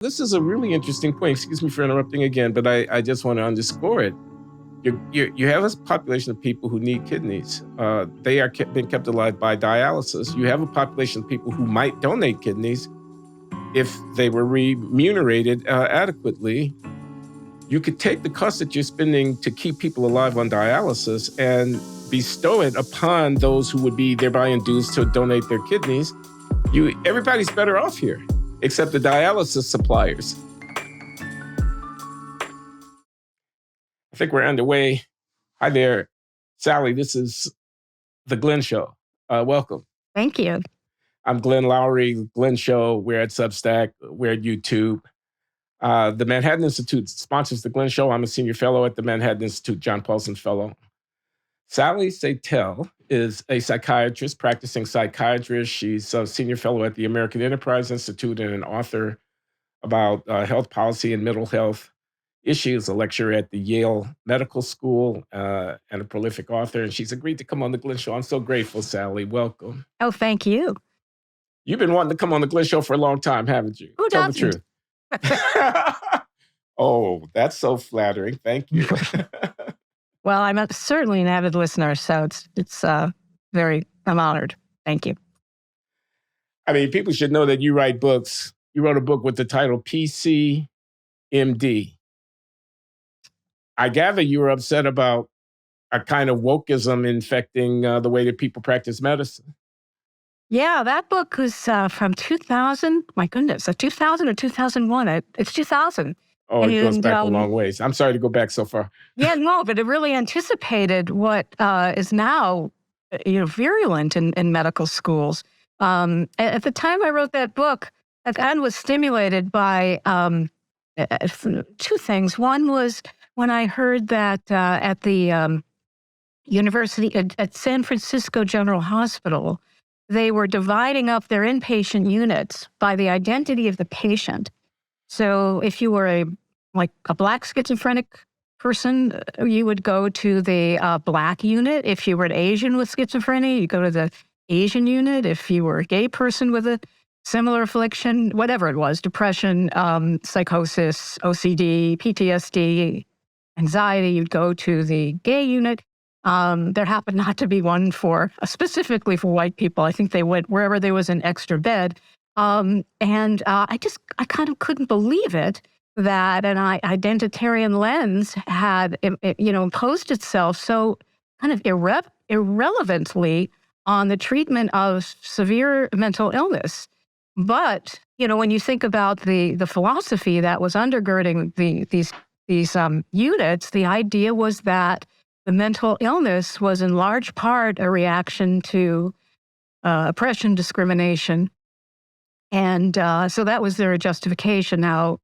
This is a really interesting point. Excuse me for interrupting again, but I just want to underscore it. You have a population of people who need kidneys. They are being kept alive by dialysis. You have a population of people who might donate kidneys if they were remunerated adequately. You could take the cost that you're spending to keep people alive on dialysis and bestow it upon those who would be thereby induced to donate their kidneys. Everybody's better off here, except the dialysis suppliers. I think we're underway. Hi there, Sally. This is The Glenn Show. Welcome. Thank you. I'm Glenn Loury, Glenn Show. We're at Substack. We're at YouTube. The Manhattan Institute sponsors The Glenn Show. I'm a senior fellow at the Manhattan Institute, John Paulson Fellow. Sally Satel is a psychiatrist, practicing psychiatrist. She's a senior fellow at the American Enterprise Institute and an author about health policy and mental health issues, a lecturer at the Yale Medical School, and a prolific author. And she's agreed to come on The Glenn Show. I'm so grateful, Sally. Welcome. Oh, thank you. You've been wanting to come on The Glenn Show for a long time, haven't you? Who Tell doesn't? the truth. Oh, that's so flattering. Thank you. Well, I'm certainly an avid listener, so I'm honored. Thank you. I mean, people should know that you write books. You wrote a book with the title PCMD. I gather you were upset about a kind of wokeism infecting the way that people practice medicine. Yeah, that book was from 2000. My goodness, 2000 or 2001. It's 2000. Oh, it goes back a long ways. I'm sorry to go back so far. Yeah, no, but it really anticipated what is now, virulent in medical schools. At the time I wrote that book, I was stimulated by two things. One was when I heard that at the university at San Francisco General Hospital, they were dividing up their inpatient units by the identity of the patient. So if you were a Black schizophrenic person, you would go to the Black unit. If you were an Asian with schizophrenia, you go to the Asian unit. If you were a gay person with a similar affliction, whatever it was, depression, psychosis, OCD, PTSD, anxiety, you'd go to the gay unit. There happened not to be one specifically for white people. I think they went wherever there was an extra bed. I kind of couldn't believe it that an identitarian lens had, imposed itself so kind of irrelevantly on the treatment of severe mental illness. But, when you think about the philosophy that was undergirding these units, the idea was that the mental illness was in large part a reaction to oppression, discrimination. And so that was their justification. Now,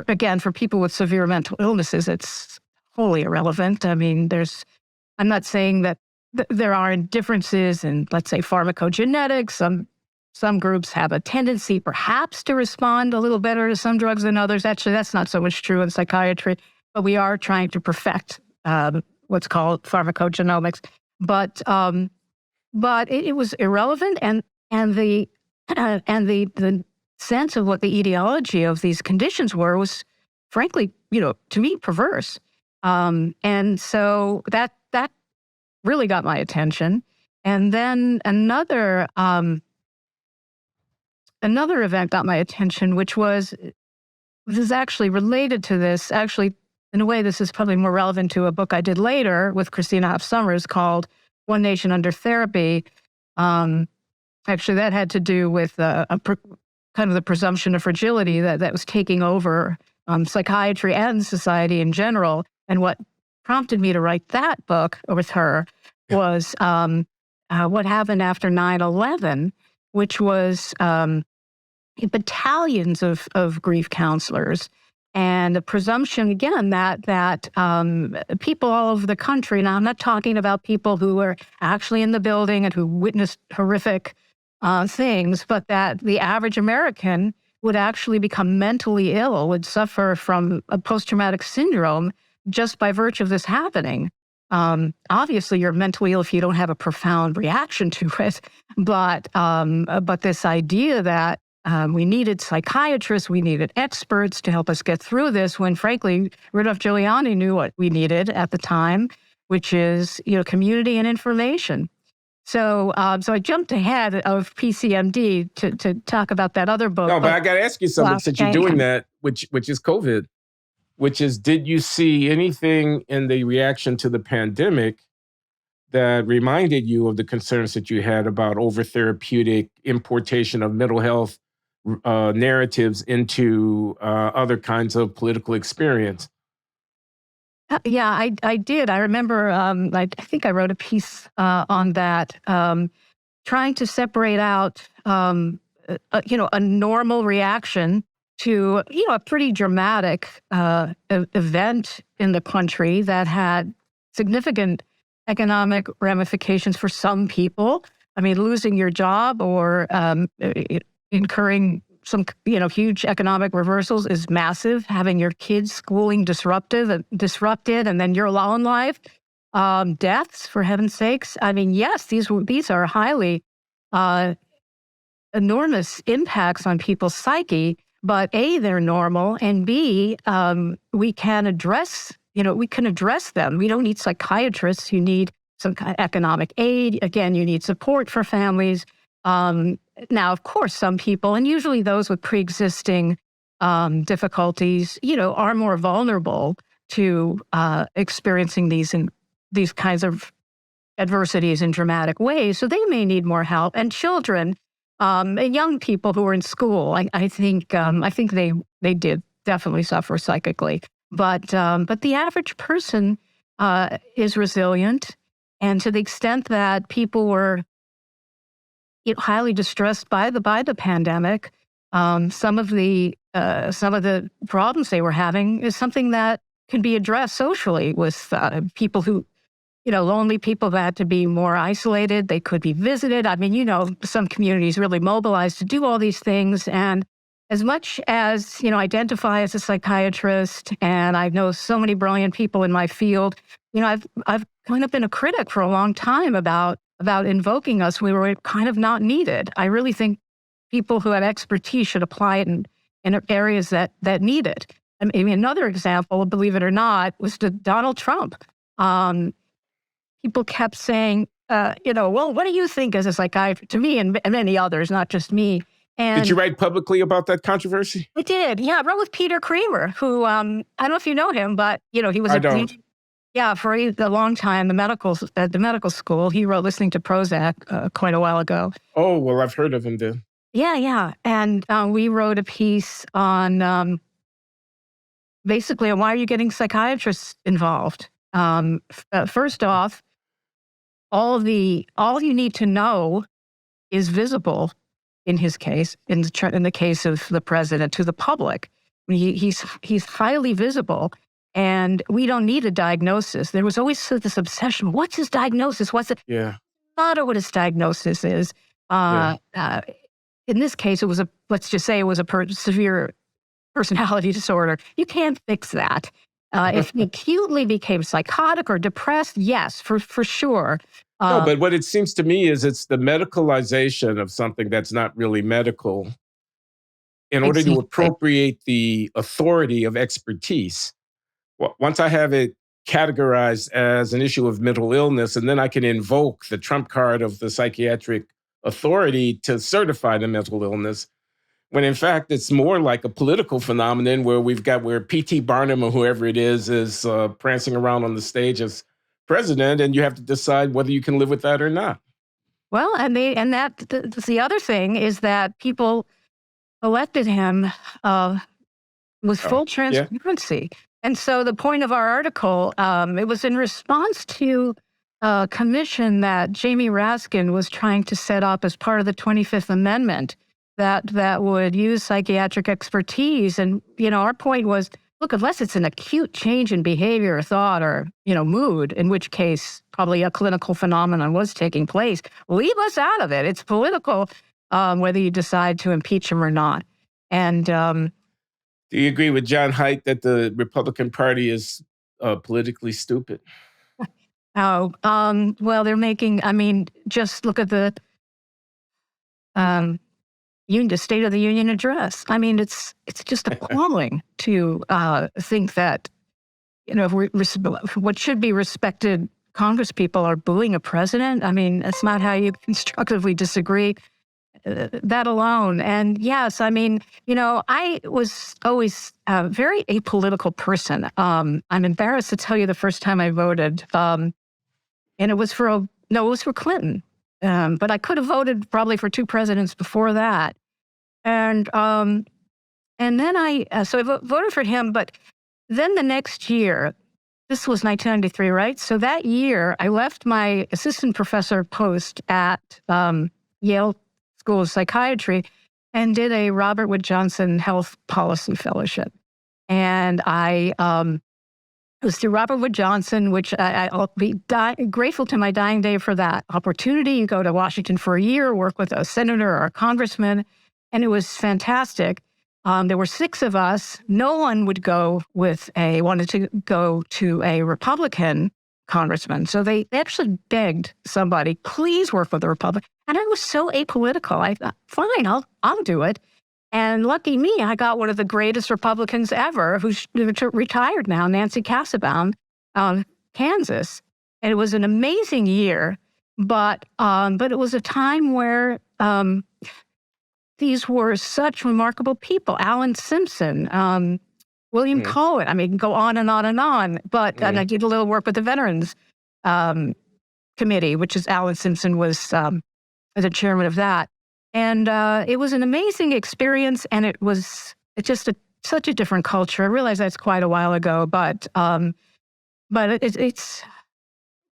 again, for people with severe mental illnesses, it's wholly irrelevant. I mean, I'm not saying that there aren't differences in, let's say, pharmacogenetics. Some groups have a tendency perhaps to respond a little better to some drugs than others. Actually, that's not so much true in psychiatry, but we are trying to perfect what's called pharmacogenomics. But it was irrelevant, and the sense of what the etiology of these conditions were was, frankly, to me, perverse. And so that really got my attention. And then another event got my attention, which is actually related to this. Actually, in a way, this is probably more relevant to a book I did later with Christina Hoff Sommers called One Nation Under Therapy. Actually, that had to do with kind of the presumption of fragility that was taking over psychiatry and society in general. And what prompted me to write that book with her was what happened after 9/11, which was battalions of grief counselors. And the presumption, again, that people all over the country, now I'm not talking about people who were actually in the building and who witnessed horrific things, but that the average American would actually become mentally ill, would suffer from a post-traumatic syndrome just by virtue of this happening. Obviously, you're mentally ill if you don't have a profound reaction to it, but this idea that we needed psychiatrists, we needed experts to help us get through this, when frankly, Rudolph Giuliani knew what we needed at the time, which is, community and information. So I jumped ahead of PCMD to talk about that other book. No, but I got to ask you something, since you're doing that, which is COVID, which is, did you see anything in the reaction to the pandemic that reminded you of the concerns that you had about over-therapeutic importation of mental health narratives into other kinds of political experience? Yeah, I did. I remember, I think I wrote a piece on that, trying to separate out, a normal reaction to, a pretty dramatic event in the country that had significant economic ramifications for some people. I mean, losing your job or incurring some, huge economic reversals is massive. Having your kids' schooling disrupted, and then your own life, deaths, for heaven's sakes. I mean, yes, these are highly enormous impacts on people's psyche. But A, they're normal, and B, we can address them. We don't need psychiatrists. You need some kind of economic aid. Again, you need support for families. Now, of course, some people, and usually those with pre-existing difficulties, are more vulnerable to experiencing these kinds of adversities in dramatic ways. So they may need more help. And children, and young people who are in school, I think they did definitely suffer psychically. But the average person is resilient, and to the extent that people were highly distressed by the pandemic, some of the problems they were having is something that can be addressed socially with people who, lonely people that had to be more isolated. They could be visited. I mean, some communities really mobilized to do all these things. And as much as, identify as a psychiatrist, and I know so many brilliant people in my field, I've kind of been a critic for a long time about invoking us. We were kind of not needed. I really think people who have expertise should apply it in areas that need it. I mean, another example, believe it or not, was to Donald Trump. People kept saying, well, what do you think as a psychiatrist? To me and many others, not just me. And did you write publicly about that controversy? I did. Yeah, I wrote with Peter Creamer, who I don't know if you know him, but he was for a long time at the medical school. He wrote Listening to Prozac quite a while ago. Oh, well, I've heard of him then. Yeah. And we wrote a piece on basically on why are you getting psychiatrists involved? First off, all you need to know is visible in his case, in the case of the president, to the public. He's highly visible. And we don't need a diagnosis. There was always this obsession. What's his diagnosis? What's it? Yeah. Not what his diagnosis is. In this case, let's just say it was a severe personality disorder. You can't fix that. If he acutely became psychotic or depressed, yes, for sure. No, but what it seems to me is it's the medicalization of something that's not really medical in order to appropriate the authority of expertise. Once I have it categorized as an issue of mental illness, and then I can invoke the trump card of the psychiatric authority to certify the mental illness, when in fact it's more like a political phenomenon where P.T. Barnum or whoever it is prancing around on the stage as president, and you have to decide whether you can live with that or not. Well, that's the other thing is that people elected him with full transparency. Yeah. And so the point of our article, it was in response to a commission that Jamie Raskin was trying to set up as part of the 25th Amendment that would use psychiatric expertise. And, our point was, look, unless it's an acute change in behavior or thought or, mood, in which case probably a clinical phenomenon was taking place, leave us out of it. It's political, whether you decide to impeach him or not. And do you agree with John Haidt that the Republican Party is politically stupid? Well, they're making, just look at the, the State of the Union address. I mean, it's just appalling to think that, if what should be respected Congress people are booing a president. I mean, that's not how you constructively disagree. That alone. And yes, I mean, I was always a very apolitical person. I'm embarrassed to tell you the first time I voted, and it was for Clinton. But I could have voted probably for 2 presidents before that. And then I voted for him. But then the next year, this was 1993, right? So that year, I left my assistant professor post at Yale School of Psychiatry and did a Robert Wood Johnson Health Policy Fellowship. And I it was through Robert Wood Johnson, which I'll be grateful to my dying day for that opportunity. You go to Washington for a year, work with a senator or a congressman, and it was fantastic. There were 6 of us. No one would wanted to go to a Republican congressman. So they actually begged somebody, please work with a Republican. And I was so apolitical. I thought, fine, I'll do it. And lucky me, I got one of the greatest Republicans ever, who's retired now, Nancy Kassebaum, Kansas. And it was an amazing year, but it was a time where these were such remarkable people. Alan Simpson, William Cohen. I mean, go on and on and on. But and I did a little work with the Veterans Committee, which is Alan Simpson was the chairman of that. And it was an amazing experience, and it's just such a different culture. I realize that's quite a while ago, but it's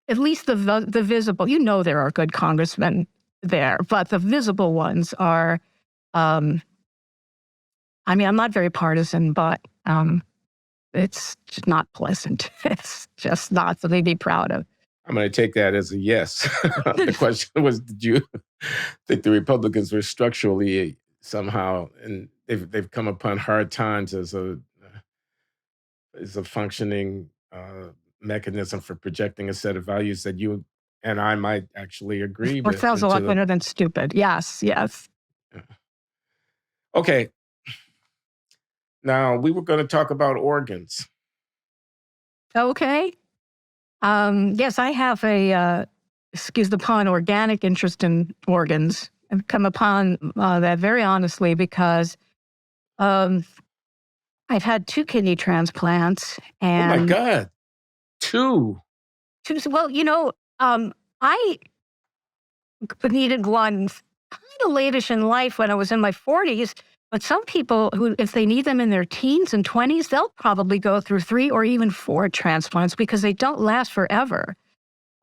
at least the visible. There are good congressmen there, but the visible ones are. I'm not very partisan, but it's just not pleasant. It's just not something to be proud of. I'm going to take that as a yes. The question was, did you think the Republicans were structurally somehow, and they've come upon hard times as a functioning mechanism for projecting a set of values that you and I might actually agree with? It sounds a lot better than stupid. Yes. Okay. Now, we were going to talk about organs. Okay. Yes, I have excuse the pun, organic interest in organs. I've come upon that very honestly because I've had 2 kidney transplants. And oh my God, 2? Well, I needed one kind of late-ish in life when I was in my 40s. But some people who, if they need them in their teens and 20s, they'll probably go through 3 or even 4 transplants because they don't last forever.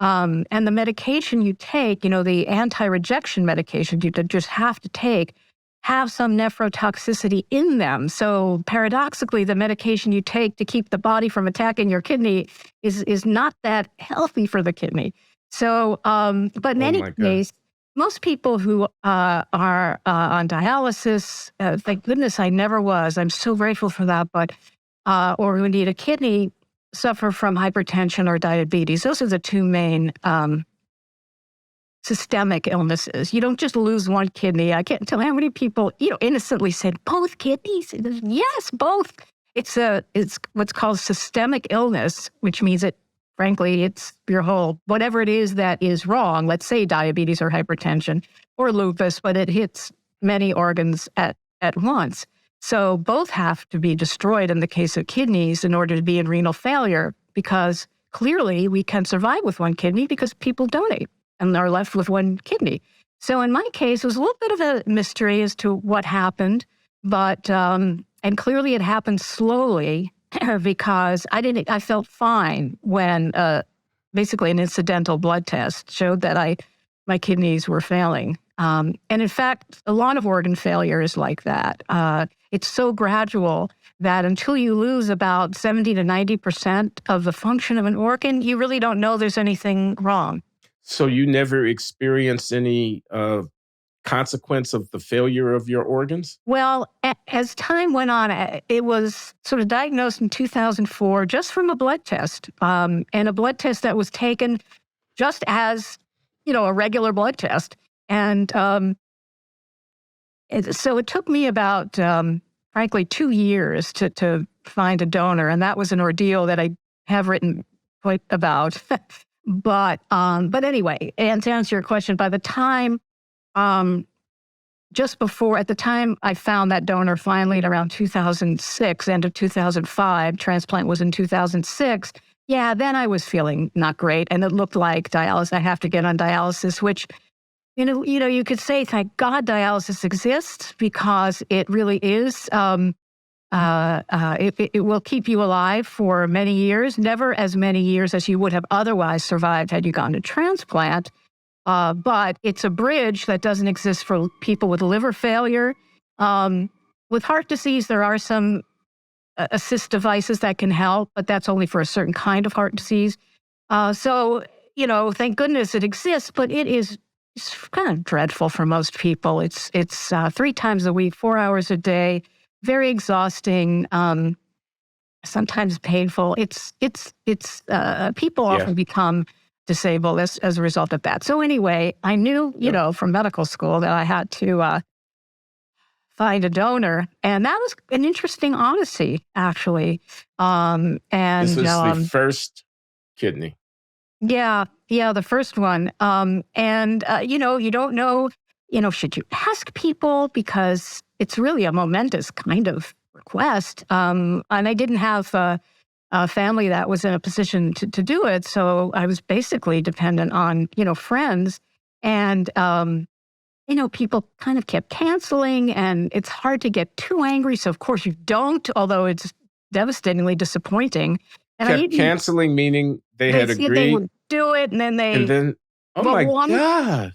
And the medication you take, the anti-rejection medication you just have to take, have some nephrotoxicity in them. So paradoxically, the medication you take to keep the body from attacking your kidney is not that healthy for the kidney. So, but in any case, most people who are on dialysis, thank goodness I never was. I'm so grateful for that. But or who need a kidney suffer from hypertension or diabetes. Those are the 2 main systemic illnesses. You don't just lose one kidney. I can't tell how many people innocently said both kidneys. Yes, both. It's what's called systemic illness, which means frankly, it's your whole, whatever it is that is wrong, let's say diabetes or hypertension or lupus, but it hits many organs at once. So both have to be destroyed in the case of kidneys in order to be in renal failure, because clearly we can survive with one kidney because people donate and are left with one kidney. So in my case, it was a little bit of a mystery as to what happened, but, and clearly it happened slowly. Because I felt fine when basically an incidental blood test showed that my kidneys were failing. And in fact, a lot of organ failure is like that. It's so gradual that until you lose about 70 to 90% of the function of an organ, you really don't know there's anything wrong. So you never experienced any consequence of the failure of your organs? Well, as time went on, it was sort of diagnosed in 2004 just from a blood test, and a blood test that was taken just as, a regular blood test. And So it took me about, frankly, 2 years to find a donor, and that was an ordeal that I have written quite about. But anyway, and to answer your question, by the time, um, at the time I found that donor finally at around 2006, end of 2005, transplant was in 2006. Yeah, then I was feeling not great, and it looked like dialysis. I have to get on dialysis, which you could say, thank God dialysis exists because it really is. It will keep you alive for many years, never as many years as you would have otherwise survived had you gone to transplant. But it's a bridge that doesn't exist for people with liver failure. With heart disease, there are some assist devices that can help, but that's only for a certain kind of heart disease. So, thank goodness it exists, but it's kind of dreadful for most people. It's 3 times a week, 4 hours a day, very exhausting, sometimes painful. People Yeah. often become disabled as a result of that. So anyway, I knew, from medical school that I had to find a donor, and that was an interesting odyssey, actually. This was the first kidney. Yeah, the first one. You don't know, should you ask people because it's really a momentous kind of request. And I didn't have a family that was in a position to do it, so I was basically dependent on friends, and people kind of kept canceling, and it's hard to get too angry. So of course you don't, although it's devastatingly disappointing. And Kept canceling, meaning they had said they agreed, would do it, and then oh but my one God.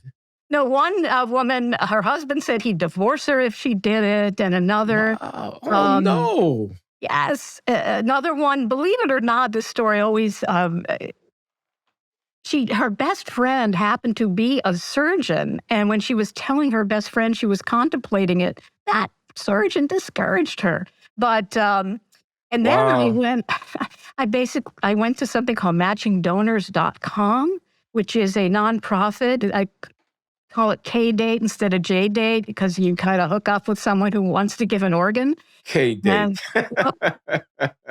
no, one woman, her husband said he'd divorce her if she did it, and another, Wow. Oh no. yes, another one. Believe it or not, this story always. Her best friend happened to be a surgeon, and when she was telling her best friend she was contemplating it, that surgeon discouraged her. But and then I Wow. went, I went to something called matchingdonors.com, which is a nonprofit. I call it K-date instead of J-date because you kind of hook up with someone who wants to give an organ. K-date.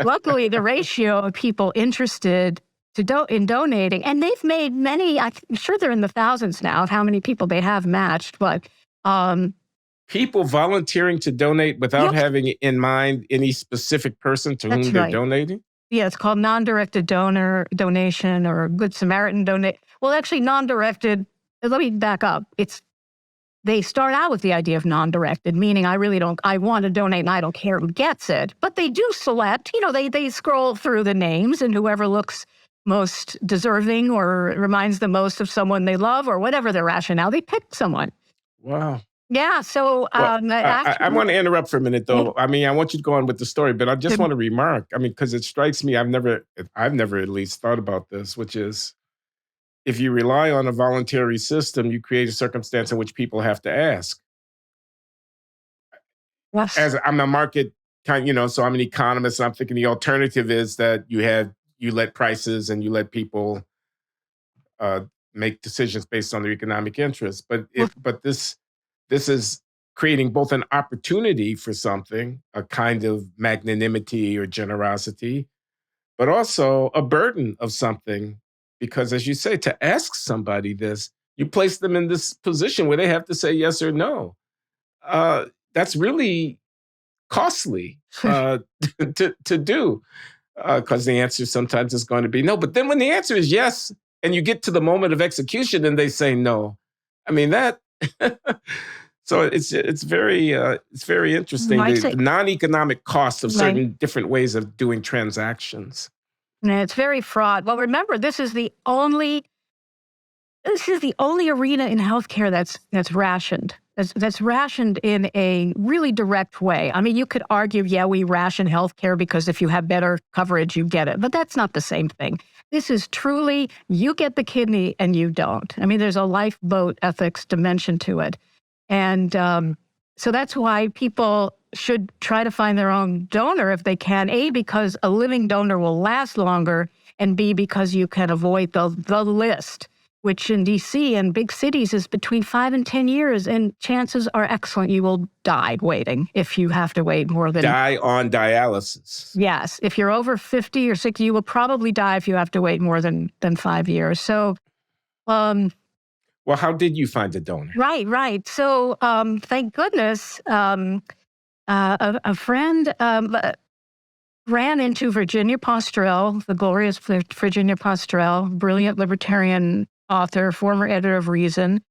Luckily, the ratio of people interested in donating, and they've made many, I'm sure they're in the thousands now of how many people they have matched, but people volunteering to donate without having in mind any specific person to whom they're donating? Yeah, it's called non-directed donation or Good Samaritan donate. Well, actually, non-directed, let me back up. They start out with the idea of non-directed, meaning I want to donate and I don't care who gets it. But they do select, they scroll through the names, and whoever looks most deserving or reminds them most of someone they love or whatever their rationale, they pick someone. Wow. Yeah, so I want to interrupt for a minute, though. I mean, I want you to go on with the story, but I just want to remark. I mean, because it strikes me, I've never at least thought about this, which is if you rely on a voluntary system, you create a circumstance in which people have to ask. Yes. As I'm a market so I'm an economist, and I'm thinking the alternative is that you let prices and you let people make decisions based on their economic interests. But this is creating both an opportunity for something, a kind of magnanimity or generosity, but also a burden of something. Because as you say, to ask somebody this, you place them in this position where they have to say yes or no. That's really costly to do because the answer sometimes is going to be no. But then when the answer is yes, and you get to the moment of execution and they say no, I mean that. So it's very interesting, the non-economic cost of certain different ways of doing transactions. And it's very fraught. Well, remember, this is the only arena in healthcare that's rationed. That's rationed in a really direct way. I mean, you could argue, yeah, we ration healthcare because if you have better coverage, you get it. But that's not the same thing. This is truly, you get the kidney and you don't. I mean, there's a lifeboat ethics dimension to it. And so that's why people should try to find their own donor if they can. A, because a living donor will last longer, and B, because you can avoid the list. which in DC and big cities is between 5 and 10 years. And chances are excellent you will die waiting if you have to wait more than... Die on dialysis. Yes. If you're over 50 or 60, you will probably die if you have to wait more than 5 years. So... well, how did you find a donor? Right. So thank goodness a friend ran into Virginia Postrel, the glorious Virginia Postrel, brilliant libertarian author, former editor of Reason,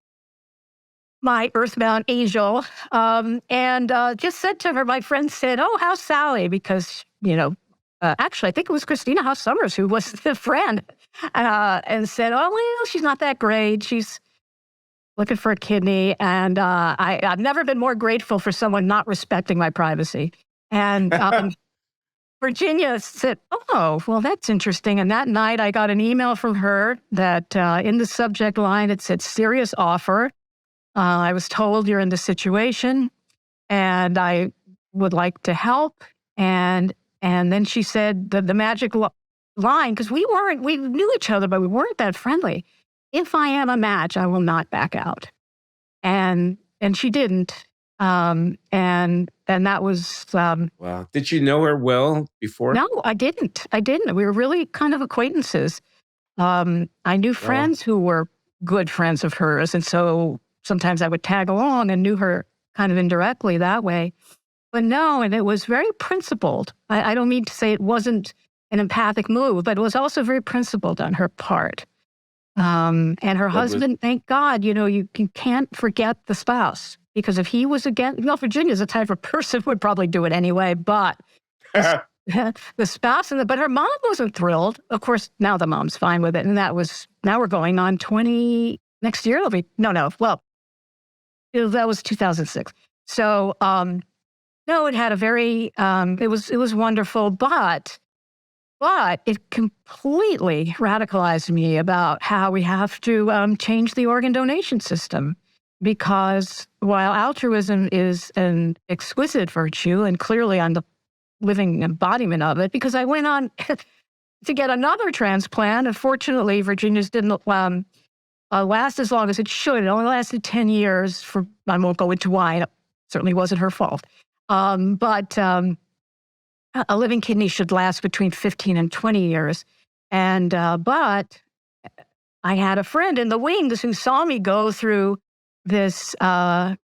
my earthbound angel, and just said to her, my friend said, "Oh, how's Sally?" Because, actually, I think it was Christina House Summers who was the friend, and said, "Oh, well, she's not that great. She's looking for a kidney." And I've never been more grateful for someone not respecting my privacy. And Virginia said, "Oh, well, that's interesting." And that night I got an email from her that in the subject line, it said, "Serious offer. I was told you're in this situation and I would like to help." And then she said the magic line, because we knew each other, but we weren't that friendly. "If I am a match, I will not back out." And she didn't. And that was... wow. Did you know her well before? No, I didn't. We were really kind of acquaintances. I knew friends who were good friends of hers. And so sometimes I would tag along and knew her kind of indirectly that way. But no, and it was very principled. I don't mean to say it wasn't an empathic move, but it was also very principled on her part. And her husband, thank God, you can't forget the spouse. Because if he was against... well, Virginia's the type of person who would probably do it anyway, but the spouse... but her mom wasn't thrilled. Of course, now the mom's fine with it. And now we're going on 20... next year it'll be... well, that was 2006. So, no, it had a very... it was wonderful, but it completely radicalized me about how we have to change the organ donation system. Because while altruism is an exquisite virtue, and clearly I'm the living embodiment of it, because I went on to get another transplant. Unfortunately, Virginia's didn't last as long as it should. It only lasted 10 years. I won't go into why. It certainly wasn't her fault. But a living kidney should last between 15 and 20 years. And but I had a friend in the wings who saw me go through this roller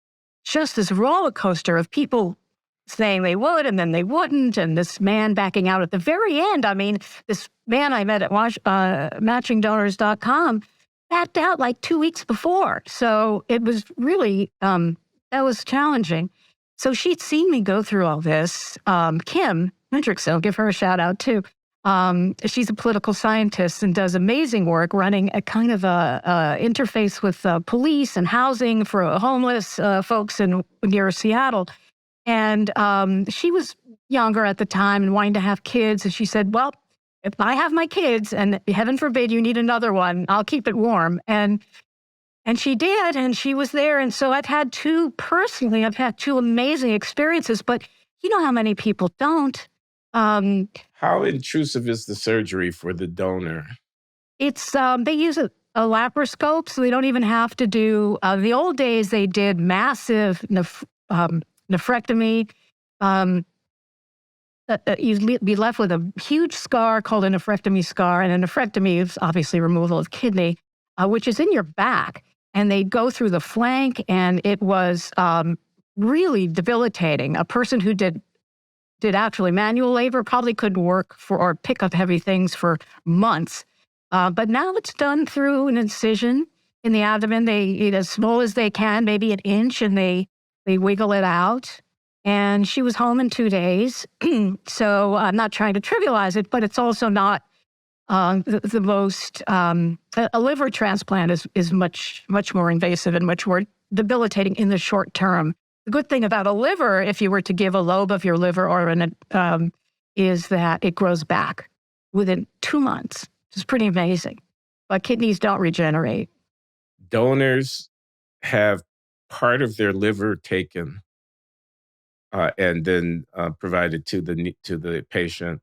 coaster of people saying they would and then they wouldn't, and this man backing out at the very end. I mean, this man I met at matchingdonors.com backed out like 2 weeks before. So it was really, that was challenging. So she'd seen me go through all this. Kim Hendrickson, I'll give her a shout out too. She's a political scientist and does amazing work running a kind of a interface with police and housing for homeless folks near Seattle. And she was younger at the time and wanting to have kids. And she said, "Well, if I have my kids and heaven forbid you need another one, I'll keep it warm." And she did, and she was there. And so I've had two amazing experiences, but you know how many people don't. How intrusive is the surgery for the donor? It's they use a laparoscope, so they don't even have to do... the old days, they did massive nephrectomy. You'd be left with a huge scar called a nephrectomy scar, and a nephrectomy is obviously removal of kidney, which is in your back. And they'd go through the flank, and it was really debilitating. A person who did actually manual labor probably couldn't work or pick up heavy things for months. But now it's done through an incision in the abdomen. They eat as small as they can, maybe an inch, and they wiggle it out. And she was home in 2 days. So I'm not trying to trivialize it, but it's also not the most... a liver transplant is much, much more invasive and much more debilitating in the short term. The good thing about a liver, if you were to give a lobe of your liver is that it grows back within 2 months. It's pretty amazing. But kidneys don't regenerate. Donors have part of their liver taken and then provided to the patient.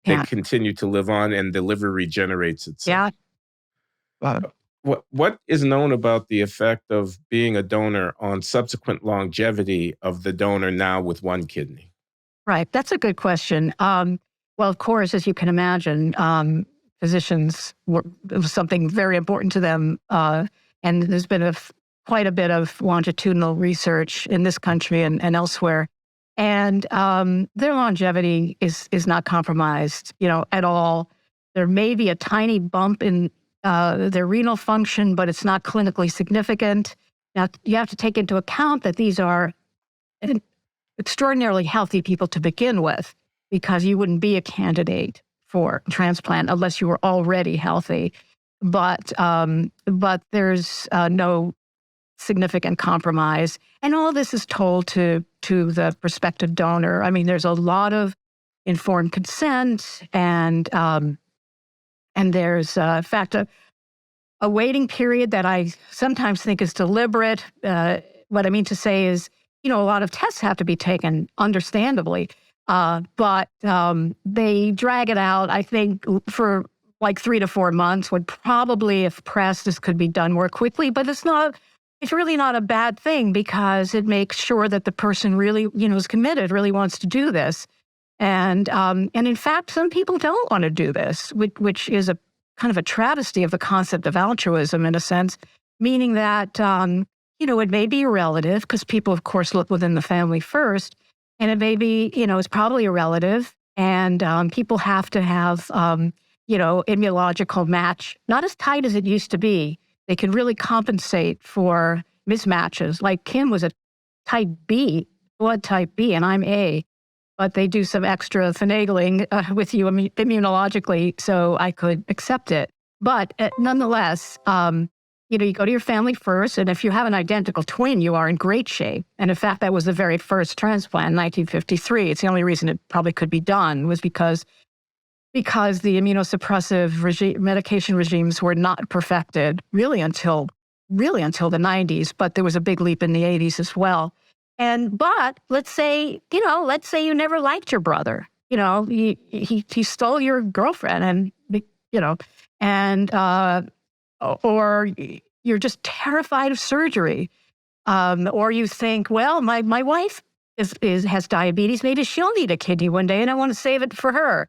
They continue to live on, and the liver regenerates itself. Yeah. what is known about the effect of being a donor on subsequent longevity of the donor now with one kidney? Right. That's a good question. Well, of course, as you can imagine, physicians it was something very important to them. And there's been quite a bit of longitudinal research in this country and elsewhere. And their longevity is not compromised, at all. There may be a tiny bump in their renal function, but it's not clinically significant. Now, you have to take into account that these are extraordinarily healthy people to begin with, because you wouldn't be a candidate for transplant unless you were already healthy. But there's no significant compromise, and all this is told to the prospective donor. I mean, there's a lot of informed consent, and there's in fact a waiting period that I sometimes think is deliberate. What I mean to say is, a lot of tests have to be taken, understandably, but they drag it out, I think, for like 3 to 4 months, when probably, if pressed, this could be done more quickly. But it's really not a bad thing, because it makes sure that the person really, is committed, really wants to do this. And in fact, some people don't want to do this, which is a kind of a travesty of the concept of altruism, in a sense, meaning that, it may be a relative, because people, of course, look within the family first. And it may be, it's probably a relative. And people have to have, immunological match, not as tight as it used to be. They can really compensate for mismatches. Like Kim was a type B, blood type B, and I'm A. But they do some extra finagling with you immunologically, so I could accept it. But nonetheless, you go to your family first, and if you have an identical twin, you are in great shape. And in fact, that was the very first transplant in 1953. It's the only reason it probably could be done, was because the immunosuppressive medication regimes were not perfected really until the 90s, but there was a big leap in the 80s as well. But let's say you never liked your brother. He stole your girlfriend, or you're just terrified of surgery. Or you think, well, my wife has diabetes. Maybe she'll need a kidney one day, and I want to save it for her.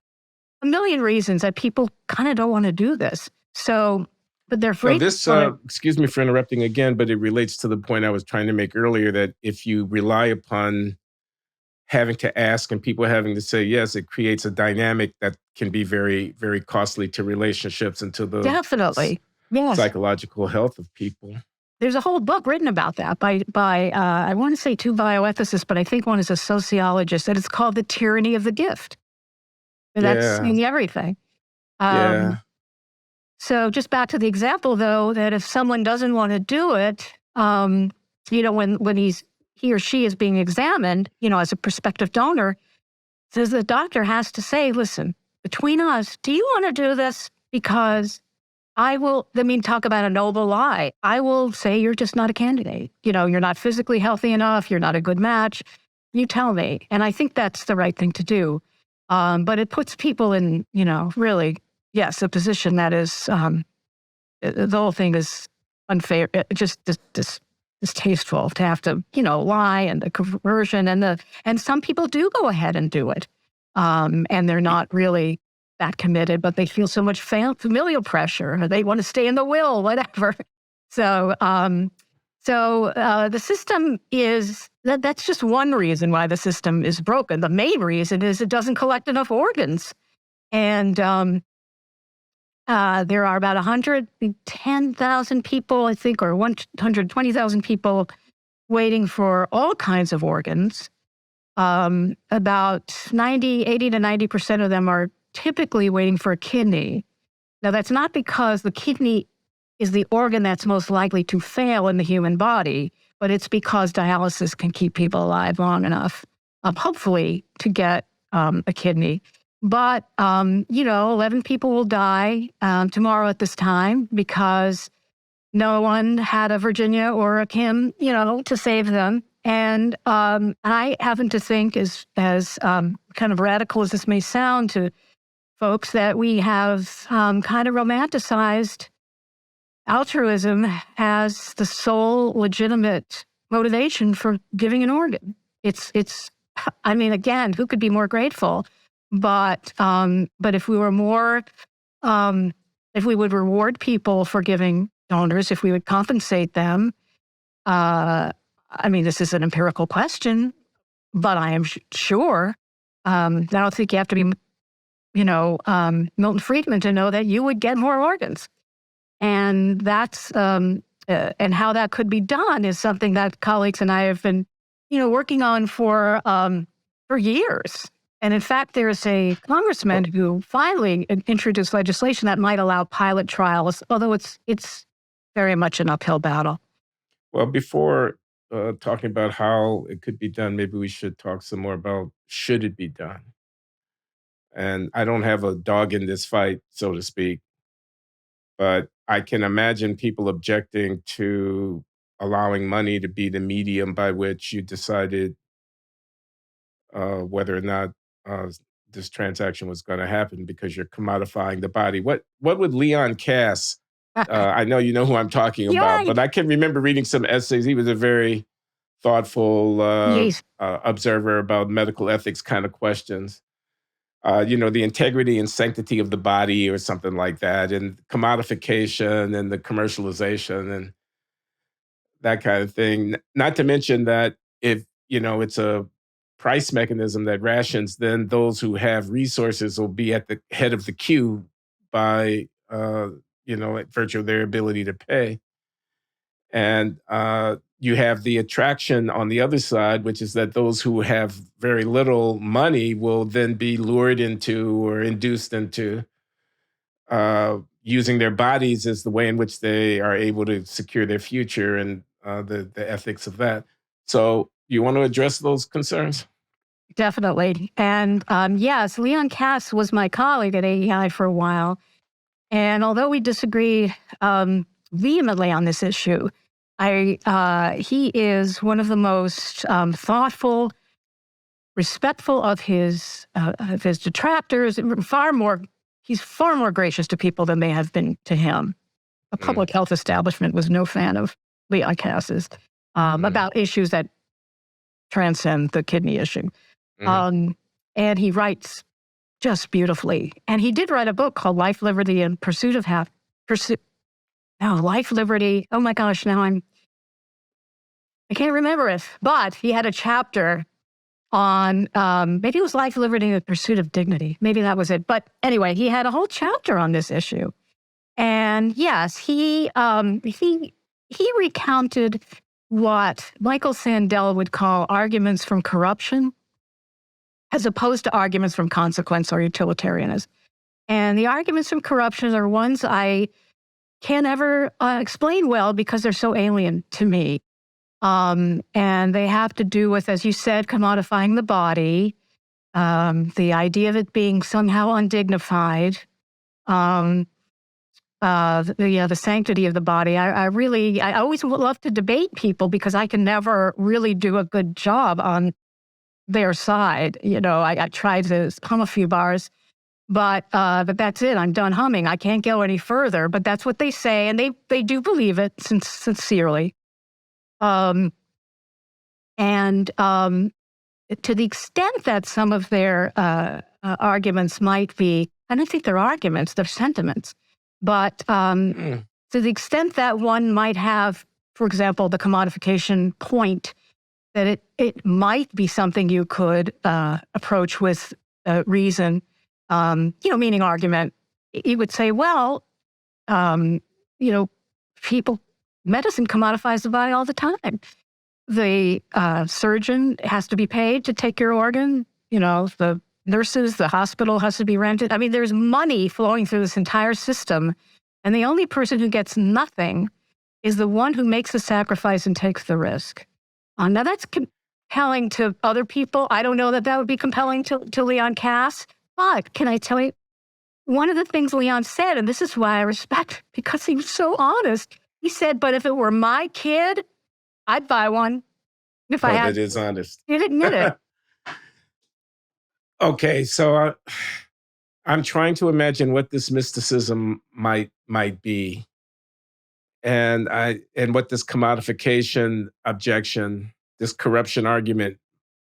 A million reasons that people kind of don't want to do this. So, but they're afraid. Excuse me for interrupting again, but it relates to the point I was trying to make earlier, that if you rely upon having to ask and people having to say yes, it creates a dynamic that can be very, very costly to relationships and to the definitely psychological health of people. There's a whole book written about that by I want to say 2 bioethicists, but I think one is a sociologist, and it's called The Tyranny of the Gift. And that's in everything. So just back to the example, though, that if someone doesn't want to do it, when he or she is being examined, as a prospective donor, says the doctor has to say, listen, between us, do you want to do this? Because talk about a noble lie. I will say you're just not a candidate. You're not physically healthy enough. You're not a good match. You tell me. And I think that's the right thing to do. But it puts people in, really, yes, a position that is, the whole thing is unfair, just distasteful to have to, lie, and the conversion, and some people do go ahead and do it. And they're not really that committed, but they feel so much familial pressure, or they want to stay in the will, whatever. So, the system is, that's just one reason why the system is broken. The main reason is it doesn't collect enough organs. And there are about 110,000 people, I think, or 120,000 people waiting for all kinds of organs. About 80 to 90% of them are typically waiting for a kidney. Now, that's not because the kidney is the organ that's most likely to fail in the human body, but it's because dialysis can keep people alive long enough, hopefully, to get a kidney. But, 11 people will die tomorrow at this time because no one had a Virginia or a Kim, to save them. And I happen to think, as kind of radical as this may sound to folks, that we have kind of romanticized altruism has the sole legitimate motivation for giving an organ. I mean, again, who could be more grateful? But if we were more, if we would reward people for giving donors, if we would compensate them, I mean, this is an empirical question, but I am sure. I don't think you have to be, Milton Friedman to know that you would get more organs. And that's and how that could be done is something that colleagues and I have been, working on for years. And in fact, there's a congressman who finally introduced legislation that might allow pilot trials, although it's very much an uphill battle. Well, before talking about how it could be done, maybe we should talk some more about should it be done. And I don't have a dog in this fight, so to speak, but I can imagine people objecting to allowing money to be the medium by which you decided whether or not uh, this transaction was going to happen because you're commodifying the body. What would Leon Cass? I know you know who I'm talking about, but I can remember reading some essays. He was a very thoughtful Yes. observer about medical ethics kind of questions. The integrity and sanctity of the body or something like that, and commodification and the commercialization and that kind of thing. Not to mention that if, it's a price mechanism that rations, then those who have resources will be at the head of the queue by, at virtue of their ability to pay. And you have the attraction on the other side, which is that those who have very little money will then be lured into or induced into using their bodies as the way in which they are able to secure their future and the ethics of that. So you want to address those concerns? Definitely. And yes, Leon Cass was my colleague at AEI for a while. And although we disagree vehemently on this issue, he is one of the most thoughtful, respectful of his detractors. He's far more gracious to people than they have been to him. The public health establishment was no fan of Leon Cass's about issues that transcend the kidney issue. And he writes just beautifully. And he did write a book called Life, Liberty, and Life, Liberty. Oh my gosh, now I can't remember it. But he had a chapter on, maybe it was Life, Liberty, and the Pursuit of Dignity. Maybe that was it. But anyway, he had a whole chapter on this issue. And yes, he recounted what Michael Sandel would call arguments from corruption, as opposed to arguments from consequence or utilitarianism. And the arguments from corruption are ones I can't ever explain well because they're so alien to me. And they have to do with, as you said, commodifying the body, the idea of it being somehow undignified, the sanctity of the body. I always love to debate people because I can never really do a good job on their side. I tried to hum a few bars, but that's it. I'm done humming. I can't go any further, but that's what they say. And they do believe it sincerely. And to the extent that some of their arguments might be, I don't think they're arguments, they're sentiments. But to the extent that one might have, for example, the commodification point, that it might be something you could approach with reason, meaning argument. You would say, well, medicine commodifies the body all the time. The surgeon has to be paid to take your organ. The nurses, the hospital has to be rented. I mean, there's money flowing through this entire system. And the only person who gets nothing is the one who makes the sacrifice and takes the risk. Now, that's compelling to other people. I don't know that would be compelling to Leon Cass. But can I tell you, one of the things Leon said, and this is why I respect, because he was so honest, he said, but if it were my kid, I'd buy one. If I had. That is honest. He'd admit it. Okay, so I'm trying to imagine what this mysticism might be. and what this commodification objection, this corruption argument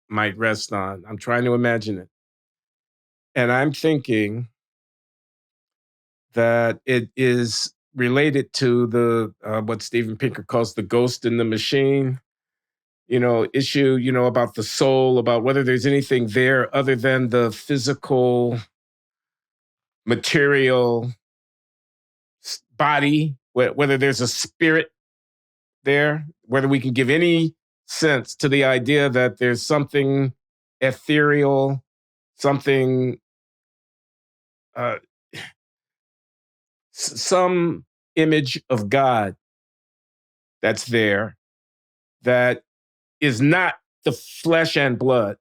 might rest on. I'm trying to imagine it. And I'm thinking that it is related to the what Steven Pinker calls the ghost in the machine, issue, about the soul, about whether there's anything there other than the physical, material body, whether there's a spirit there, whether we can give any sense to the idea that there's something ethereal, something, some image of God that's there that is not the flesh and blood.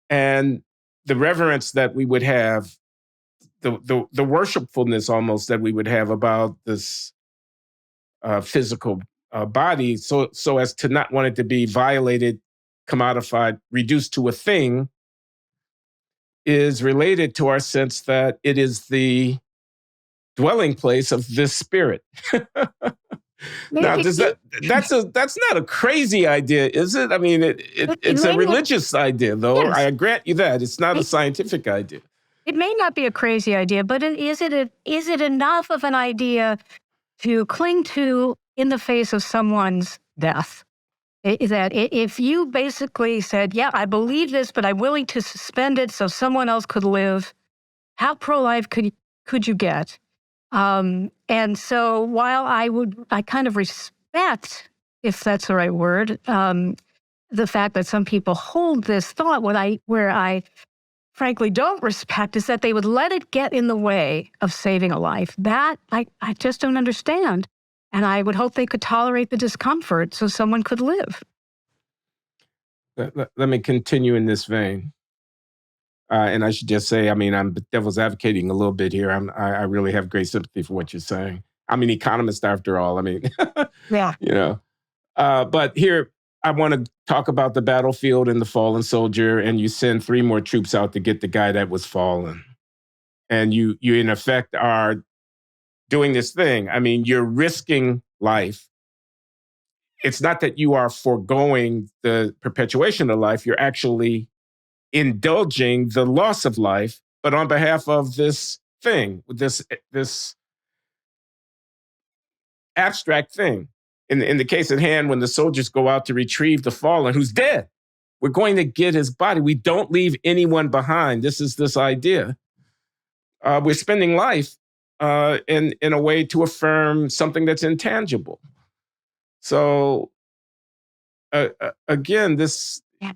And the reverence that we would have, the worshipfulness almost that we would have about this physical body, so as to not want it to be violated, commodified, reduced to a thing, is related to our sense that it is the dwelling place of this spirit. Now, that's not a crazy idea, is it? I mean, it's a religious idea, though. Yes. I grant you that. It's not a scientific idea. It may not be a crazy idea, but is it enough of an idea to cling to in the face of someone's death? That if you basically said, yeah, I believe this, but I'm willing to suspend it so someone else could live, how pro-life could you get? And so while I kind of respect, if that's the right word, the fact that some people hold this thought, where I frankly don't respect is that they would let it get in the way of saving a life. That I just don't understand. And I would hope they could tolerate the discomfort so someone could live. Let me continue in this vein. And I should just say, I mean, I'm devil's advocating a little bit here. I really have great sympathy for what you're saying. I'm an economist after all. I mean, yeah. But here, I want to talk about the battlefield and the fallen soldier, and you send 3 more troops out to get the guy that was fallen. And you in effect are doing this thing. I mean, you're risking life. It's not that you are foregoing the perpetuation of life. You're actually indulging the loss of life, but on behalf of this thing, this abstract thing. In the case at hand, when the soldiers go out to retrieve the fallen who's dead, we're going to get his body. We don't leave anyone behind. This is this idea. We're spending life in a way to affirm something that's intangible. So again, this. Yeah.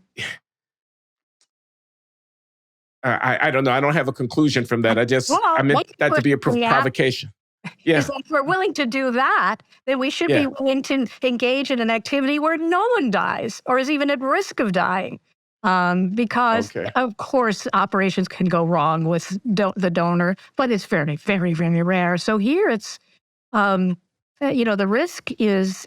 I don't know. I don't have a conclusion from that. I meant that to be a provocation. Yeah. If we're willing to do that, then we should be willing to engage in an activity where no one dies or is even at risk of dying. Because, of course, operations can go wrong with the donor, but it's very, very, very rare. So here it's, the risk is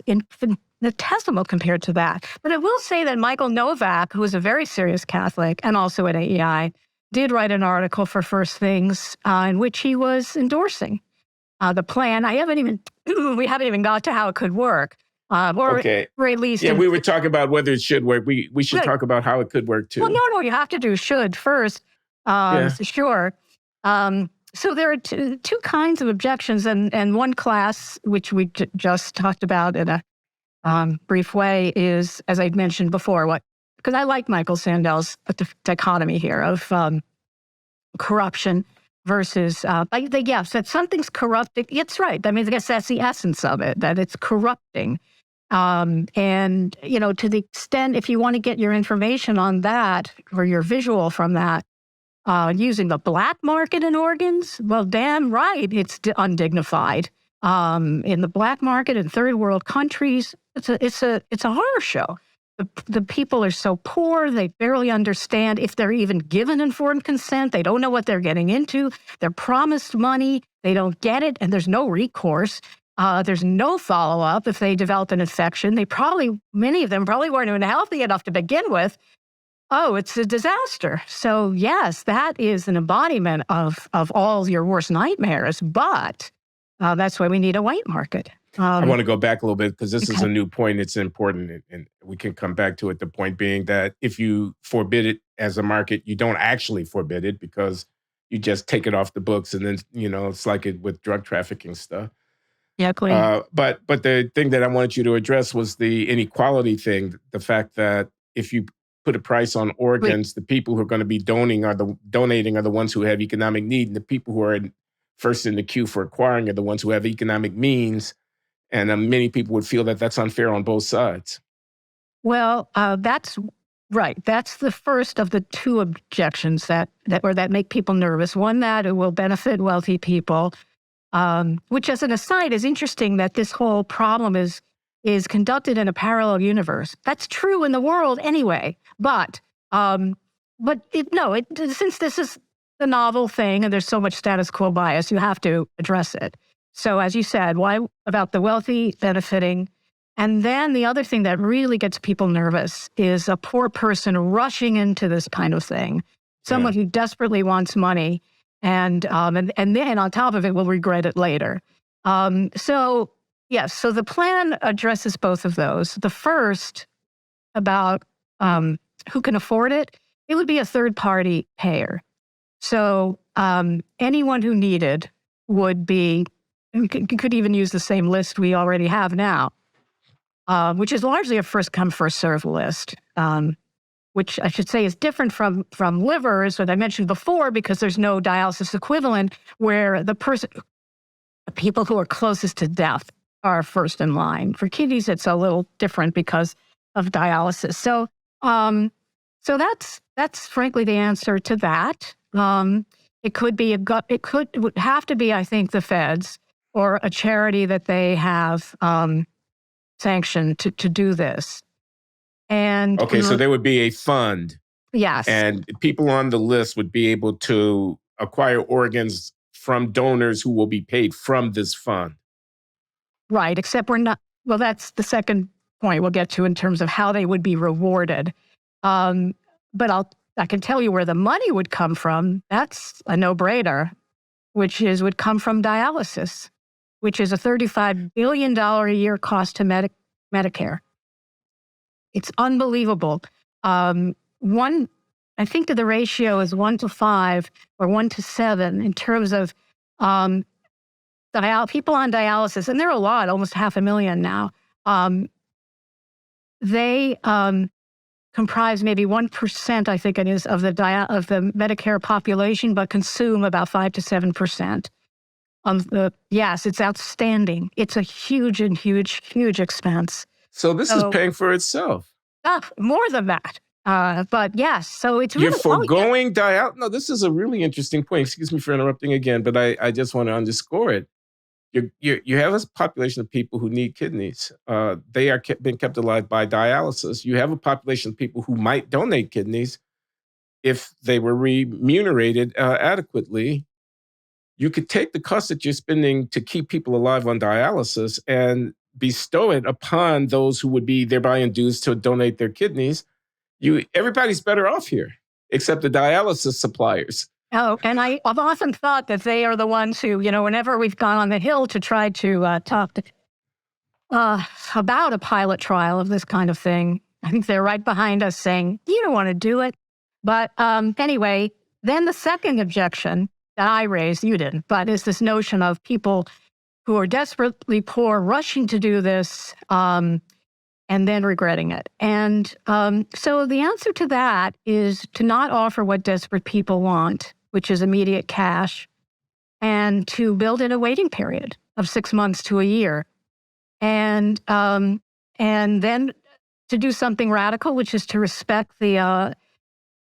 infinitesimal compared to that. But I will say that Michael Novak, who is a very serious Catholic and also at AEI, did write an article for First Things in which he was endorsing the plan. We haven't even got to how it could work. Or at least... Yeah, we were talking about whether it should work. We should talk about how it could work, too. Well, no, you have to do should first. Sure. So there are two kinds of objections, and one class, which we just talked about in a brief way, is, as I mentioned before, because I like Michael Sandel's dichotomy here of corruption versus, that something's corrupting. It's right. I mean, I guess that's the essence of it, that it's corrupting. And, to the extent, if you want to get your information on that or your visual from that, using the black market in organs, well, damn right, it's undignified. In the black market in third world countries, it's a horror show. The people are so poor, they barely understand if they're even given informed consent. They don't know what they're getting into. They're promised money, they don't get it, and there's no recourse. There's no follow-up if they develop an infection. Many of them probably weren't even healthy enough to begin with. Oh, it's a disaster. So yes, that is an embodiment of all your worst nightmares. But That's why we need a white market. I want to go back a little bit because this is Okay. a new point. It's important, and we can come back to it. The point being that if you forbid it as a market, you don't actually forbid it because you just take it off the books, and then it's like it with drug trafficking stuff. Yeah, clean. But the thing that I wanted you to address was the inequality thing. The fact that if you put a price on organs, the people who are going to be donating are the ones who have economic need, and the people who are first in the queue for acquiring are the ones who have economic means. And many people would feel that that's unfair on both sides. Well, that's right. That's the first of the two objections that make people nervous. One, that it will benefit wealthy people, which, as an aside, is interesting that this whole problem is conducted in a parallel universe. That's true in the world anyway. But since this is the novel thing and there's so much status quo bias, you have to address it. So as you said, why about the wealthy benefiting? And then the other thing that really gets people nervous is a poor person rushing into this kind of thing, someone who desperately wants money and then on top of it will regret it later. So the plan addresses both of those. The first about who can afford it, it would be a third-party payer. So anyone who needed would be, you could even use the same list we already have now, which is largely a first-come, first-served list, which I should say is different from livers, that I mentioned before, because there's no dialysis equivalent where the people who are closest to death are first in line. For kidneys, it's a little different because of dialysis. So that's frankly the answer to that. It would have to be, I think, the feds or a charity that they have sanctioned to do this. And okay, so there would be a fund. Yes. And people on the list would be able to acquire organs from donors who will be paid from this fund. Right, except we're not, well, that's the second point we'll get to in terms of how they would be rewarded. But I can tell you where the money would come from. That's a no-brainer, would come from dialysis, which is a $35 billion a year cost to Medicare. It's unbelievable. I think that the ratio is 1 to 5 or 1 to 7 in terms of people on dialysis, and there are a lot, almost 500,000 now. They comprise maybe 1%, I think it is, of the Medicare population, but consume about 5 to 7% of the. Yes, it's outstanding. It's a huge expense. So this is paying for itself. More than that. But yes, so it's really. You're foregoing dialysis. No, this is a really interesting point. Excuse me for interrupting again, but I just want to underscore it. You have a population of people who need kidneys. They are being kept alive by dialysis. You have a population of people who might donate kidneys if they were remunerated adequately. You could take the cost that you're spending to keep people alive on dialysis and bestow it upon those who would be thereby induced to donate their kidneys. Everybody's better off here, except the dialysis suppliers. Oh, and I've often thought that they are the ones who, whenever we've gone on the Hill to try to talk about a pilot trial of this kind of thing, I think they're right behind us saying, you don't want to do it. But anyway, then the second objection that I raised, you didn't, but is this notion of people who are desperately poor rushing to do this and then regretting it. And so the answer to that is to not offer what desperate people want, which is immediate cash, and to build in a waiting period of 6 months to a year. And then to do something radical, which is to respect the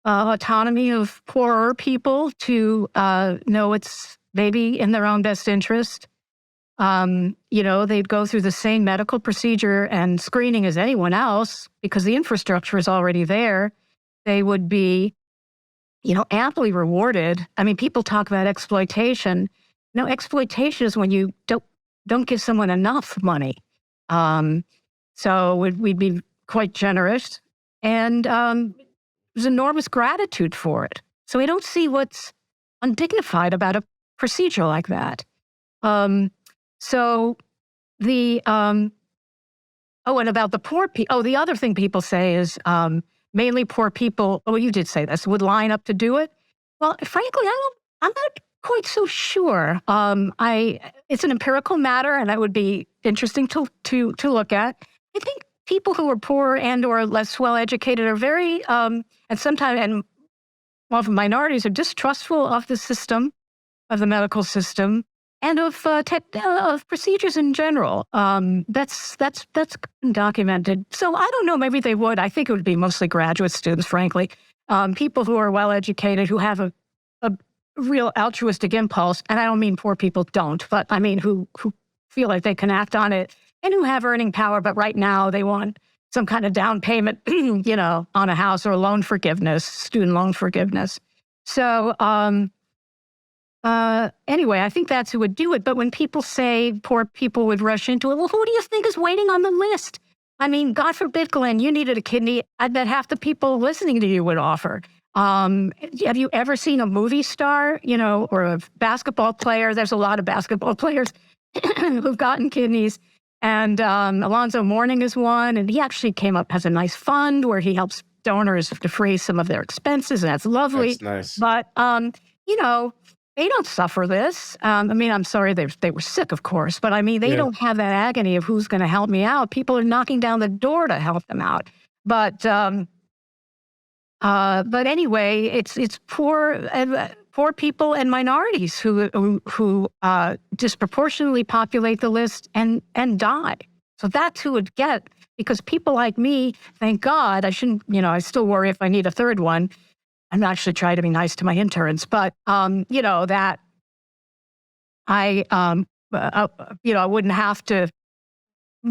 autonomy of poorer people to know it's maybe in their own best interest. They'd go through the same medical procedure and screening as anyone else because the infrastructure is already there. They would be, amply rewarded. I mean, people talk about exploitation. No, exploitation is when you don't give someone enough money. So we'd be quite generous, and there's enormous gratitude for it. So I don't see what's undignified about a procedure like that. So the and about the poor people. Oh, the other thing people say is mainly poor people. Oh, you did say this would line up to do it. Well, frankly, I'm not quite so sure. It's an empirical matter, and that would be interesting to look at. I think people who are poor and or less well educated are very and sometimes and often minorities are distrustful of the system, of the medical system, and of procedures in general. That's documented. So I don't know. Maybe they would. I think it would be mostly graduate students, frankly, people who are well educated, who have a real altruistic impulse. And I don't mean poor people don't, but I mean who feel like they can act on it and who have earning power. But right now they want some kind of down payment, on a house or loan forgiveness, student loan forgiveness. So. Anyway, I think that's who would do it. But when people say poor people would rush into it, well, who do you think is waiting on the list? I mean, God forbid, Glenn, you needed a kidney. I bet half the people listening to you would offer. Have you ever seen a movie star, or a basketball player? There's a lot of basketball players who've gotten kidneys. And Alonzo Mourning is one. And he actually has a nice fund where he helps donors to free some of their expenses. And that's lovely. That's nice. But, they don't suffer this. I'm sorry they were sick, of course, but they don't have that agony of who's going to help me out. People are knocking down the door to help them out. But anyway, it's poor people and minorities who disproportionately populate the list and die. So that's who would get, because people like me, thank God, I shouldn't. I still worry if I need a third one. I'm actually trying to be nice to my interns, but that I wouldn't have to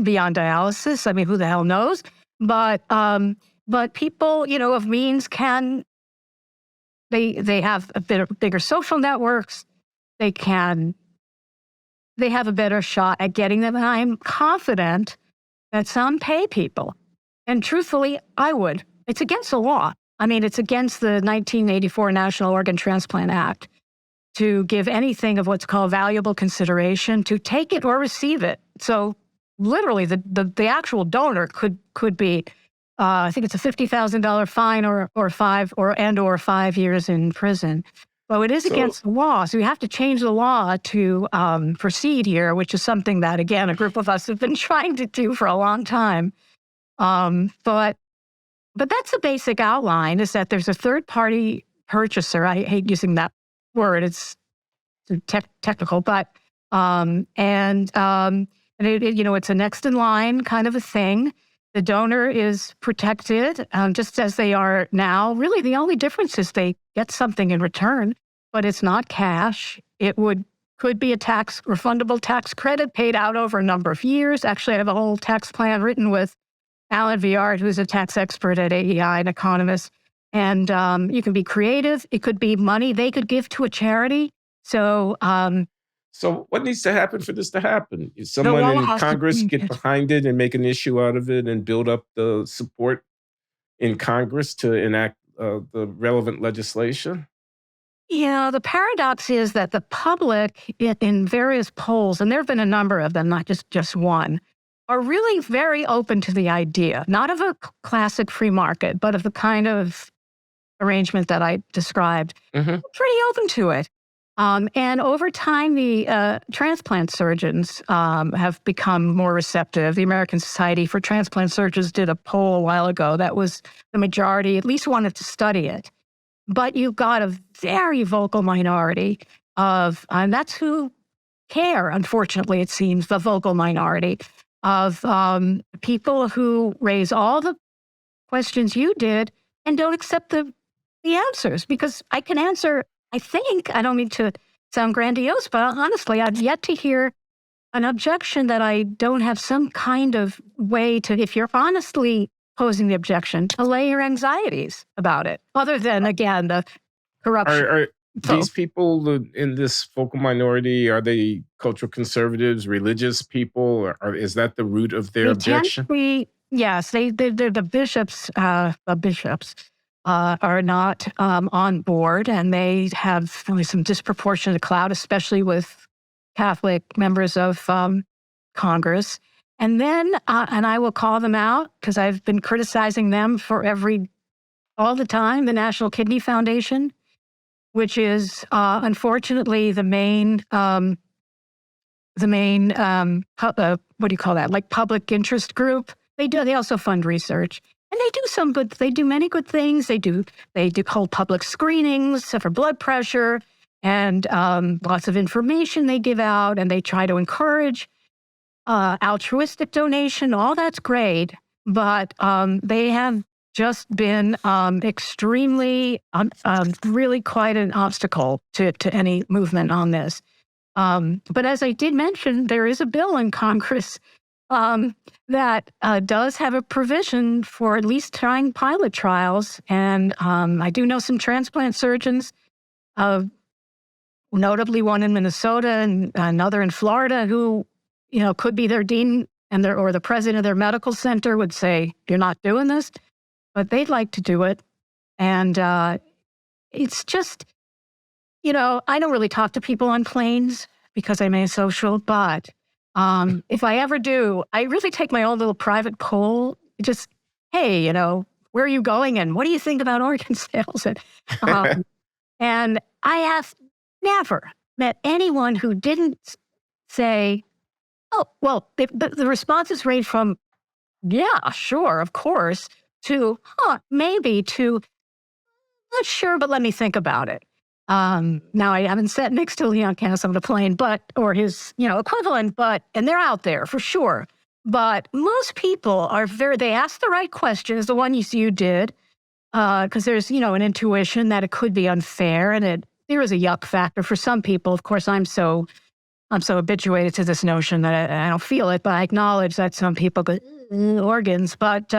be on dialysis. I mean, who the hell knows? But people, of means they have a bit bigger social networks. They have a better shot at getting them. And I'm confident that some pay people. And truthfully, I would. It's against the law. It's against the 1984 National Organ Transplant Act to give anything of what's called valuable consideration, to take it or receive it. So literally the actual donor could be, I think it's a $50,000 fine or 5 years in prison. Well, it is against the law. So we have to change the law to proceed here, which is something that, again, a group of us have been trying to do for a long time. But that's the basic outline, is that there's a third-party purchaser. I hate using that word. It's technical, but it's a next in line kind of a thing. The donor is protected, just as they are now. Really, the only difference is they get something in return, but it's not cash. It could be a refundable tax credit paid out over a number of years. Actually, I have a whole tax plan written with Alan Viard, who's a tax expert at AEI, an economist. And you can be creative. It could be money they could give to a charity. So what needs to happen for this to happen? Is someone in Congress get behind it and make an issue out of it and build up the support in Congress to enact the relevant legislation? The paradox is that the public in various polls, and there have been a number of them, not just one, are really very open to the idea, not of a classic free market, but of the kind of arrangement that I described. Mm-hmm. Pretty open to it. And over time, the transplant surgeons have become more receptive. The American Society for Transplant Surgeons did a poll a while ago that was the majority, at least wanted to study it. But you've got a very vocal minority and that's who care, unfortunately, it seems, the vocal minority of people who raise all the questions you did and don't accept the answers. Because I can answer, I think, I don't mean to sound grandiose, but honestly, I've yet to hear an objection that I don't have some kind of way to, if you're honestly posing the objection, allay your anxieties about it, other than, again, the corruption. These people in this vocal minority, are they cultural conservatives, religious people? Or is that the root of their objection? Yes, they're the bishops. The bishops are not on board, and they have really some disproportionate clout, especially with Catholic members of Congress. And then, and I will call them out because I've been criticizing them all the time, the National Kidney Foundation, which is unfortunately the main what do you call that? Like public interest group. They also fund research. And they do many good things. They do hold public screenings for blood pressure and lots of information they give out, and they try to encourage altruistic donation. All that's great, but they have just been extremely, really quite an obstacle to any movement on this. But as I did mention, there is a bill in Congress that does have a provision for at least trying pilot trials. And I do know some transplant surgeons, notably one in Minnesota and another in Florida, who could be their dean or the president of their medical center would say, "You're not doing this," but they'd like to do it. And it's just, I don't really talk to people on planes because I'm asocial, but if I ever do, I really take my own little private poll. Just, hey, where are you going and what do you think about organ sales? And I have never met anyone who didn't say, oh, well, the responses range from, yeah, sure, of course, to, maybe, to, not sure, but let me think about it. Now, I haven't sat next to Leon Cass on the plane, or his, equivalent, and they're out there for sure. But most people they ask the right questions, the one you did, because there's, an intuition that it could be unfair, and there is a yuck factor for some people. Of course, I'm so habituated to this notion that I don't feel it, but I acknowledge that some people go, organs, but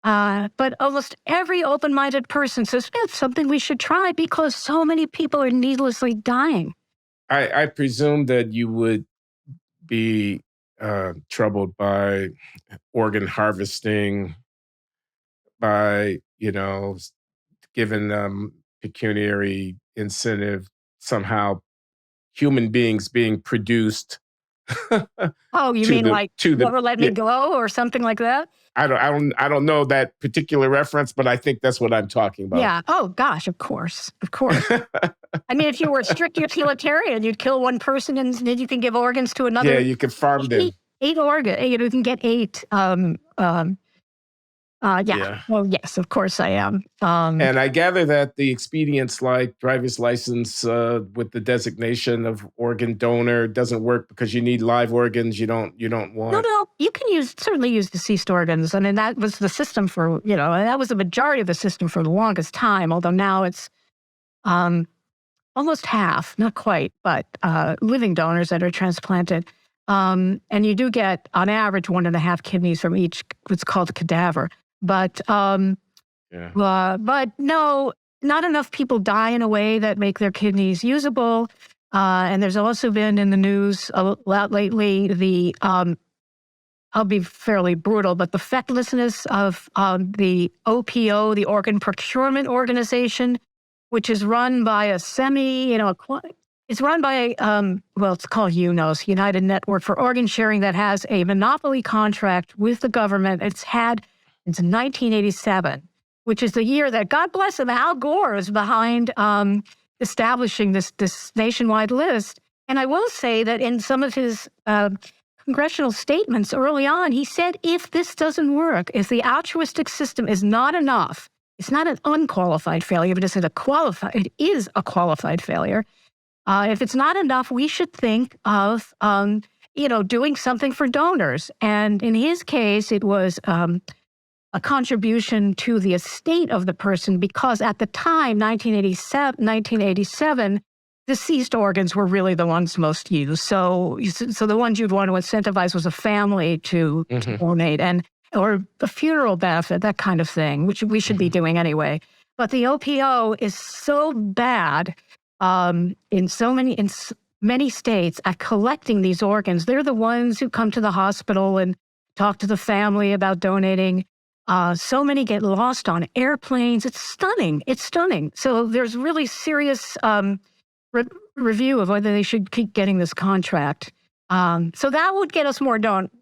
almost every open-minded person says, it's something we should try because so many people are needlessly dying. I presume that you would be troubled by organ harvesting, by, giving them pecuniary incentive, somehow human beings being produced. Oh, you mean never let me go or something like that? I don't know that particular reference, but I think that's what I'm talking about. Yeah. Oh gosh, of course. I mean, if you were a strict utilitarian, you'd kill one person and then you can give organs to another. Yeah, you can farm them. 8 organs. You can get 8. Yeah. Well, yes, of course I am. And I gather that the expedients like driver's license with the designation of organ donor doesn't work because you need live organs. You don't want. No. You can certainly use deceased organs. I mean, that was the system for, that was the majority of the system for the longest time. Although now it's almost half, not quite, but living donors that are transplanted. And you do get, on average, 1.5 kidneys from each. What's called a cadaver. But no, not enough people die in a way that make their kidneys usable. And there's also been in the news a lot lately I'll be fairly brutal, but the fecklessness of the OPO, the Organ Procurement Organization, which is run by it's run by it's called UNOS, United Network for Organ Sharing, that has a monopoly contract with the government. It's 1987, which is the year that, God bless him, Al Gore is behind establishing this nationwide list. And I will say that in some of his congressional statements early on, he said, if this doesn't work, if the altruistic system is not enough, it's not an unqualified failure, but it is a qualified failure. If it's not enough, we should think of doing something for donors. And in his case, it was a contribution to the estate of the person, because at the time, 1987, deceased organs were really the ones most used. So the ones you'd want to incentivize was a family to donate, or a funeral benefit, that kind of thing, which we should be doing anyway. But the OPO is so bad in many states at collecting these organs. They're the ones who come to the hospital and talk to the family about donating. So many get lost on airplanes. It's stunning. So there's really serious review of whether they should keep getting this contract. So that would get us more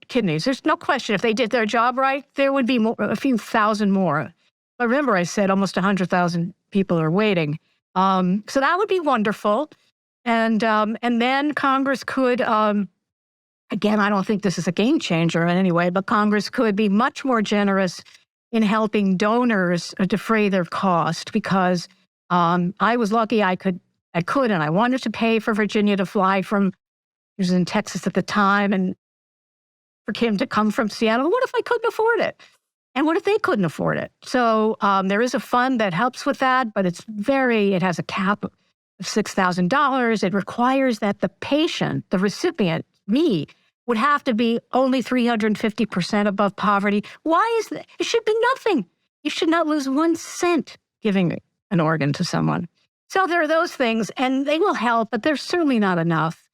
kidneys. There's no question. If they did their job right, there would be a few thousand more. But remember, I said almost 100,000 people are waiting. So that would be wonderful. And then Congress could, again, I don't think this is a game changer in any way, but Congress could be much more generous in helping donors defray their cost, because I was lucky I could, and I wanted to pay for Virginia to fly from, he was in Texas at the time, and for Kim to come from Seattle. What if I couldn't afford it? And what if they couldn't afford it? So there is a fund that helps with that, but it has a cap of $6,000. It requires that the patient, the recipient, me, would have to be only 350% above poverty. Why is that? It should be nothing. You should not lose 1 cent giving an organ to someone. So there are those things, and they will help, but they're certainly not enough.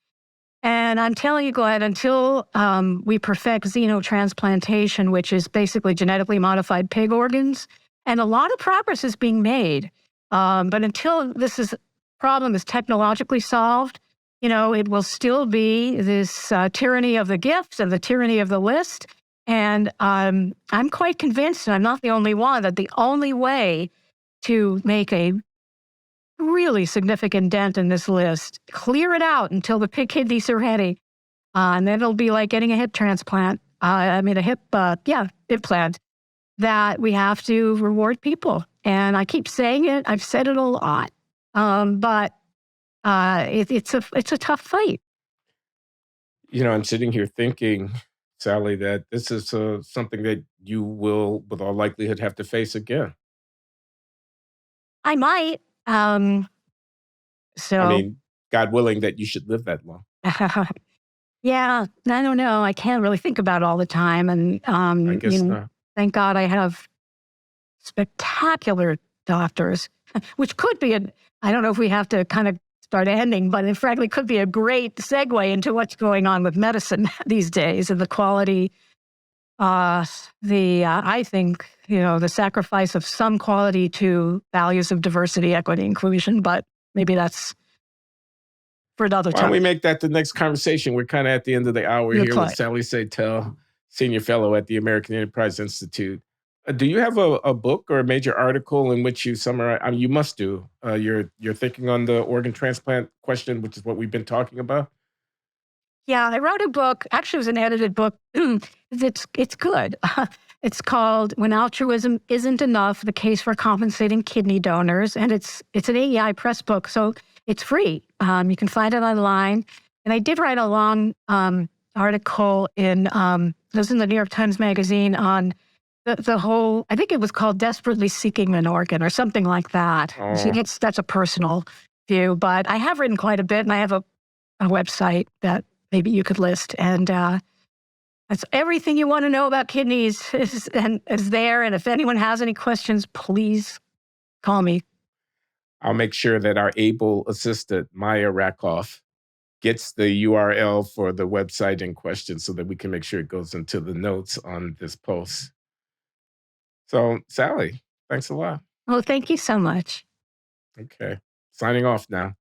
And I'm telling you, Glenn, until we perfect xenotransplantation, which is basically genetically modified pig organs, and a lot of progress is being made, but until this problem is technologically solved, it will still be this tyranny of the gift and the tyranny of the list. And I'm quite convinced, and I'm not the only one, that the only way to make a really significant dent in this list, clear it out until the pig kidneys are ready, and then it'll be like getting a hip transplant. A hip implant, that we have to reward people. And I keep saying it. I've said it a lot, but it's a tough fight. I'm sitting here thinking, Sally, that this is something that you will, with all likelihood, have to face again. I might. God willing that you should live that long. Yeah, I don't know. I can't really think about it all the time. And I guess not. Thank God I have spectacular doctors, which could be I don't know if we have to kind of start ending, but it frankly could be a great segue into what's going on with medicine these days and the quality. I think, the sacrifice of some quality to values of diversity, equity, inclusion, but maybe that's for another time. Why don't we make that the next conversation? We're kind of at the end of the hour here with Sally Satel, Senior Fellow at the American Enterprise Institute. Do you have a book or a major article in which you summarize? You must do. You're thinking on the organ transplant question, which is what we've been talking about. Yeah, I wrote a book. Actually, it was an edited book. It's good. It's called "When Altruism Isn't Enough: The Case for Compensating Kidney Donors," and it's an AEI Press book, so it's free. You can find it online. And I did write a long article it was in the New York Times Magazine on the whole. I think it was called "Desperately Seeking an Organ" or something like that. Oh. See, that's a personal view, but I have written quite a bit, and I have a website that maybe you could list. And that's everything you want to know about kidneys is there. And if anyone has any questions, please call me. I'll make sure that our able assistant, Maya Rakoff, gets the URL for the website in question so that we can make sure it goes into the notes on this post. So, Sally, thanks a lot. Well, thank you so much. Okay. Signing off now.